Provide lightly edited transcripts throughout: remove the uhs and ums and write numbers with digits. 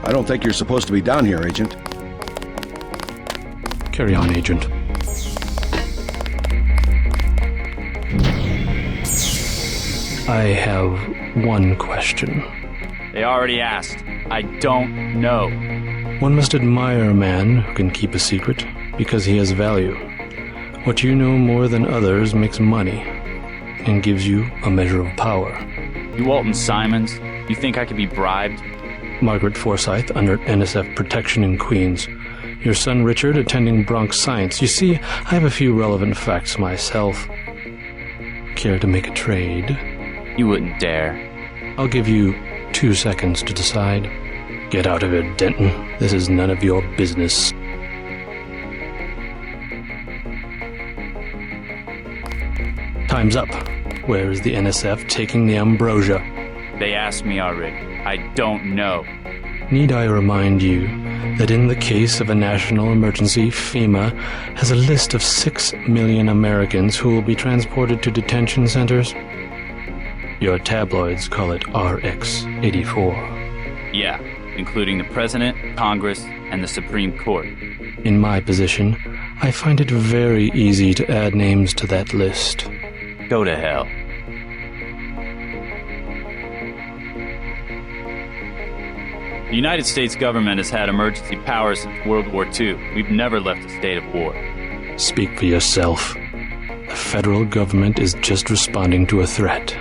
I don't think you're supposed to be down here, Agent. Carry on, Agent. I have one question. They already asked. I don't know. One must admire a man who can keep a secret because he has value. What you know more than others makes money and gives you a measure of power. You Walton Simons, you think I could be bribed? Margaret Forsyth under NSF protection in Queens. Your son Richard attending Bronx Science. You see, I have a few relevant facts myself. Care to make a trade? You wouldn't dare. I'll give you 2 seconds to decide. Get out of here, Denton. This is none of your business. Time's up. Where is the NSF taking the ambrosia? They asked me already. I don't know. Need I remind you that in the case of a national emergency, FEMA has a list of 6 million Americans who will be transported to detention centers? Your tabloids call it RX-84. Yeah, including the President, Congress, and the Supreme Court. In my position, I find it very easy to add names to that list. Go to hell. The United States government has had emergency powers since World War II. We've never left a state of war. Speak for yourself. The federal government is just responding to a threat.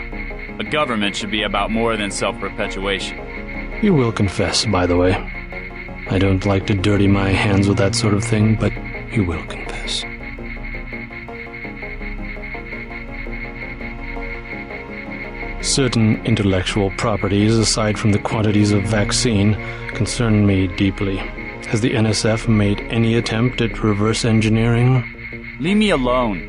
A government should be about more than self-perpetuation. You will confess, by the way. I don't like to dirty my hands with that sort of thing, but you will confess. Certain intellectual properties, aside from the quantities of vaccine, concern me deeply. Has the NSF made any attempt at reverse engineering? Leave me alone.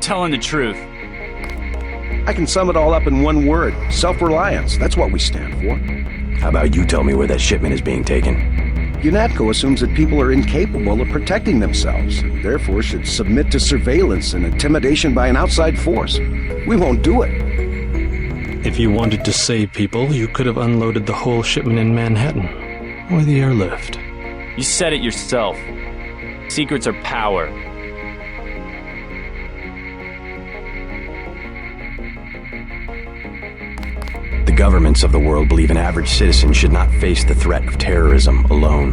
Telling the truth. I can sum it all up in one word. Self-reliance. That's what we stand for. How about you tell me where that shipment is being taken? UNATCO assumes that people are incapable of protecting themselves, and therefore should submit to surveillance and intimidation by an outside force. We won't do it. If you wanted to save people, you could have unloaded the whole shipment in Manhattan, or the airlift. You said it yourself. Secrets are power. The governments of the world believe an average citizen should not face the threat of terrorism alone.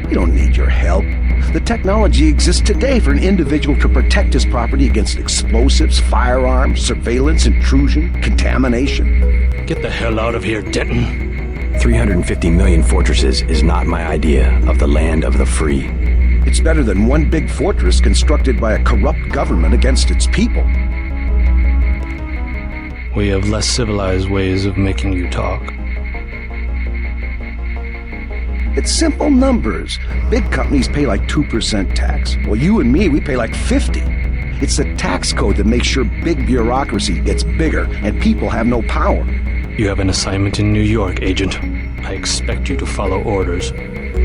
We don't need your help. The technology exists today for an individual to protect his property against explosives, firearms, surveillance, intrusion, contamination. Get the hell out of here, Denton. 350 million fortresses is not my idea of the land of the free. It's better than one big fortress constructed by a corrupt government against its people. We have less civilized ways of making you talk. It's simple numbers. Big companies pay like 2% tax. Well, you and me, we pay like 50. It's the tax code that makes sure big bureaucracy gets bigger and people have no power. You have an assignment in New York, Agent. I expect you to follow orders.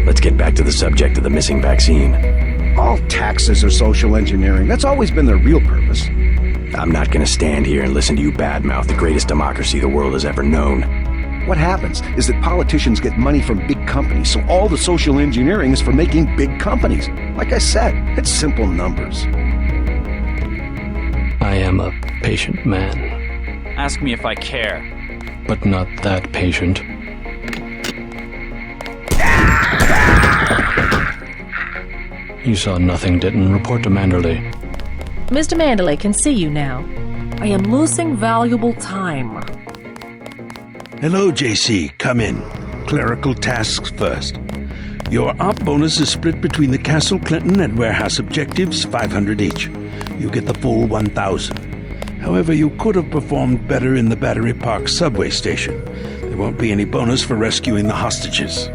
Let's get back to the subject of the missing vaccine. All taxes are social engineering. That's always been their real purpose. I'm not going to stand here and listen to you badmouth the greatest democracy the world has ever known. What happens is that politicians get money from big companies, so all the social engineering is for making big companies. Like I said, it's simple numbers. I am a patient man. Ask me if I care. But not that patient. You saw nothing, Denton. Report to Manderley. Mr. Manderley can see you now. I am losing valuable time. Hello, JC. Come in. Clerical tasks first. Your op bonus is split between the Castle Clinton and warehouse objectives, 500 each. You get the full 1,000. However, you could have performed better in the Battery Park subway station. There won't be any bonus for rescuing the hostages.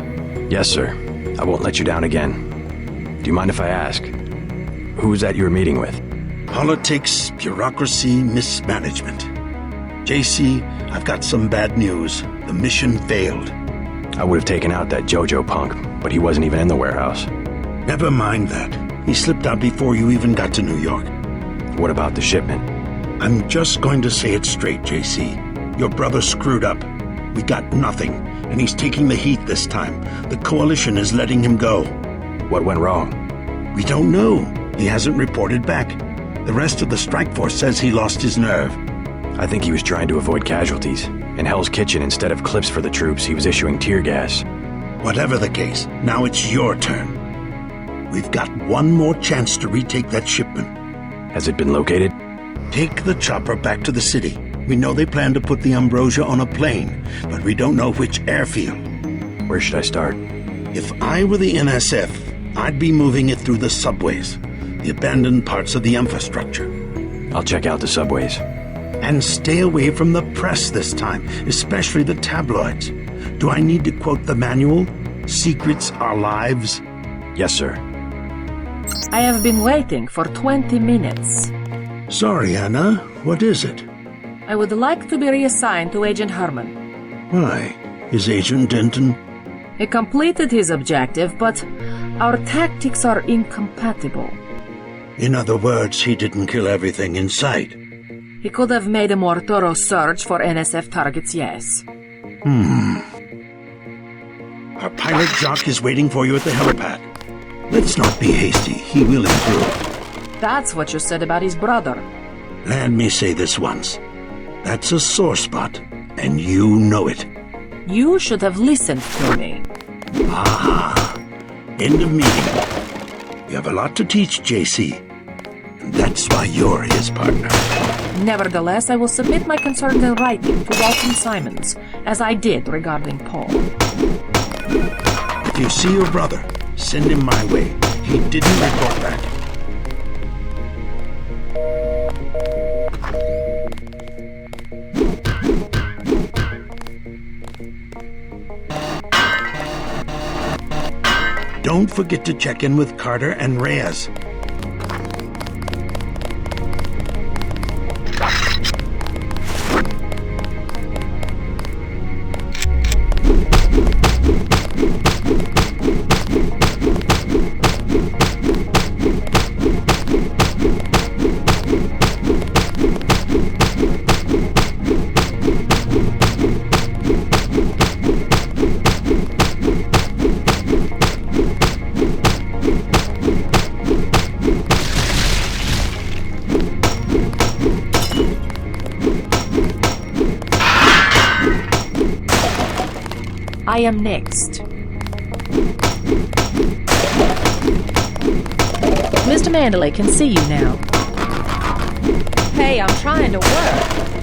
Yes, sir. I won't let you down again. Do you mind if I ask? Who was that you were meeting with? Politics, bureaucracy, mismanagement. JC, I've got some bad news. The mission failed. I would have taken out that JoJo punk, but he wasn't even in the warehouse. Never mind that. He slipped out before you even got to New York. What about the shipment? I'm just going to say it straight, JC. Your brother screwed up. We got nothing, and he's taking the heat this time. The Coalition is letting him go. What went wrong? We don't know. He hasn't reported back. The rest of the strike force says he lost his nerve. I think he was trying to avoid casualties. In Hell's Kitchen, instead of clips for the troops, he was issuing tear gas. Whatever the case, now it's your turn. We've got one more chance to retake that shipment. Has it been located? Take the chopper back to the city. We know they plan to put the Ambrosia on a plane, but we don't know which airfield. Where should I start? If I were the NSF, I'd be moving it through the subways, the abandoned parts of the infrastructure. I'll check out the subways. And stay away from the press this time, especially the tabloids. Do I need to quote the manual? Secrets are lives? Yes, sir. I have been waiting for 20 minutes. Sorry, Anna. What is it? I would like to be reassigned to Agent Herman. Why? Is Agent Denton... He completed his objective, but our tactics are incompatible. In other words, he didn't kill everything in sight. He could have made a more thorough search for NSF targets, yes. Our pilot Jock is waiting for you at the helipad. Let's not be hasty. He will improve. That's what you said about his brother. Let me say this once. That's a sore spot, and you know it. You should have listened to me. Aha. End of meeting. You have a lot to teach, JC. And that's why you're his partner. Nevertheless, I will submit my concerns in writing to Walton Simons, as I did regarding Paul. If you see your brother, send him my way. He didn't report back. Don't forget to check in with Carter and Reyes. I am next. Mr. Mandalay can see you now. Hey, I'm trying to work.